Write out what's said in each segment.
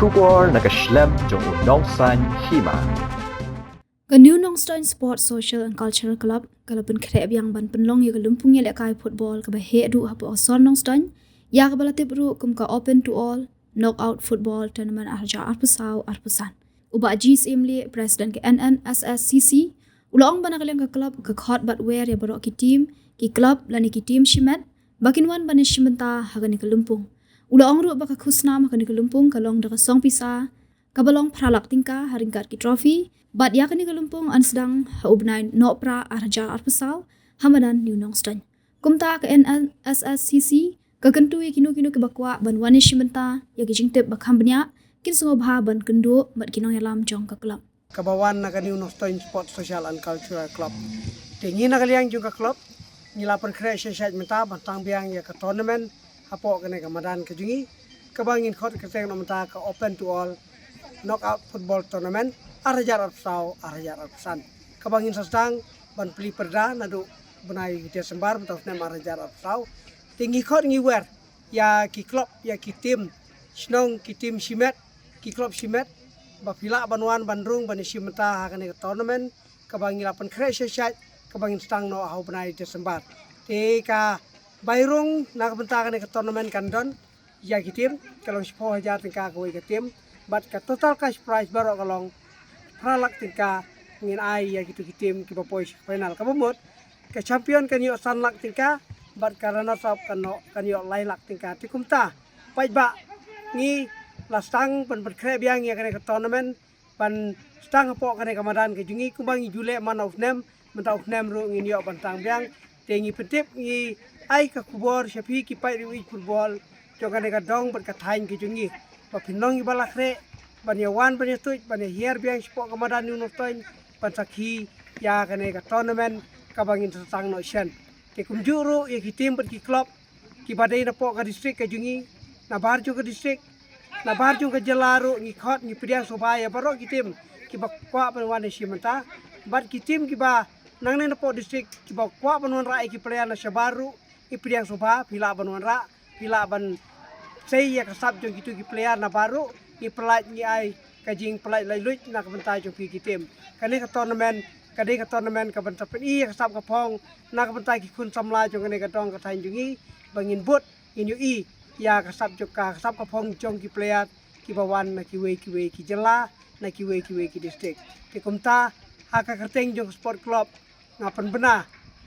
Shubor nakaslem jong unong san hima. Gandu Nongstoin Sports Social and Cultural Club kalapun kreb yang ban penlong ya galumpung ya lekai football ka bahe du hapo oson Nongstoin ya ka balatip ru kum ka open to all knockout football tournament arja arpusau arpusan. Uba Ajis Imli President ke NNSSCC ulong bana kalian ka club ka khot bat wear ya barok ki team ki club lani ki team shimet bakin wan bani shimenta hagani kalumpung. Ulong ru baka khusnam hagani kalumpung kalong da song pisa kabalong pralak tingka haringkat ki trophy bat yakani kalumpung an sedang haubnai nopra arja arpasau hamadan New Nongstoin kumta ke NNSSCC kakentu kinu ke bakwa ban wani shimenta ya ki jingtep bakham banya kin sungo bha ban kendo mat kinong yalam jong ka club kabawan na New Nongstoin Sports Social and Cultural Club tingi na kaliang jong ka club nilapan creation site menta bantang biang ya ka tournament hapo kene kamadan ke jungi kabangin khot keteng no menta ka open to all knockout football tournament arajar arpsau arajar arpsan kabangin sasang ban pli perda nadu benai Desember betul nem arajar arpsau tinggi khot ngi wer ya ki club ya ki tim snong ki tim shimet ki club shimet bapila banwan bandrung bani shimeta hakane tournament kabangin lapan creation site kabangin stang no hau benai Desember te ka bayrung nak bentakane ke tournament kandon ya ki tim kalau 10,000 tingka ko ke tim bat ka total cash prize baru kalong pralak tingka ngin ai ya gitu ki tim ki bapoi final ka bumut ke champion kan yo sanlak tingka bat karena sab kan yo lailak tingka tikumta pai ba ngi lastang pan berkreb yang ya kene ke tournament pan stang po kene kamadan ke jungi kumbangi jule man of nem menta of nem ru ngin yo bantang biang tengi petip ngi ai ka kubor syapi ki pai ri football jogane ka dong ber ka thain ki jungi papinong ibalakre banyawan banyatuj banya hier biang sport kamadan New Nongstoin pansakhi ya kane ka tournament kabangin satang no shen ke kumjuru ya ki tim ber ki club ki badai na po ka district ka jungi na barjo ka district na barjo ka jelaru ngi khot ngi pidiang sobaya baro ki tim ki bakwa panwan shimenta bat ki tim ki ba nang na po district ki bakwa panwan rai ki player na shabaru i pidiang soba pila banwan ra pila ban sei ya kasab jong gitu ki player na baru i pelat ni ai kajing pelat lailut na kebentai jong ki tim kane ka tournament ka bentar pen i kasab ka phong na kebentai ki kun samla jong kane ka dong ka tain jungi bangin but in yu i ya kasab ka phong jong ki player ki bawan na ki we ki jela na ki we ki district ki kumta haka kerteng jong sport club ngapan bena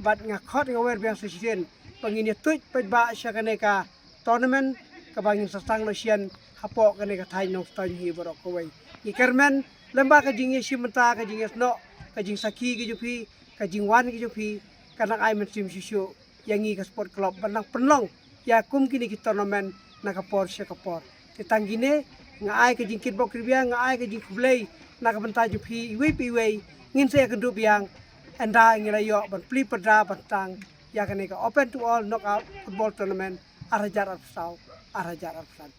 bat ngakot ngawer biang sesien pangin ya tuj ba sya kane ka tournament kabangin sasang losian hapo kane ka thai Nongstoin hi borok kowai ikermen lemba ka jing shimenta ka jing sno ka jing saki ki jupi ka jing wan ki jupi kanak ai mensim sisu yangi ka sport club banang penlong ya kum kini ki tournament na ka por sya ka por tetanggine nga ai ka jing kitbok kribia nga ai ka jing kublei na ka benta jupi wi ngin se ka du biang anda ngilayo ban pli perda bantang ya kane ka open to all knockout football tournament arajar arpsau arajar arpsan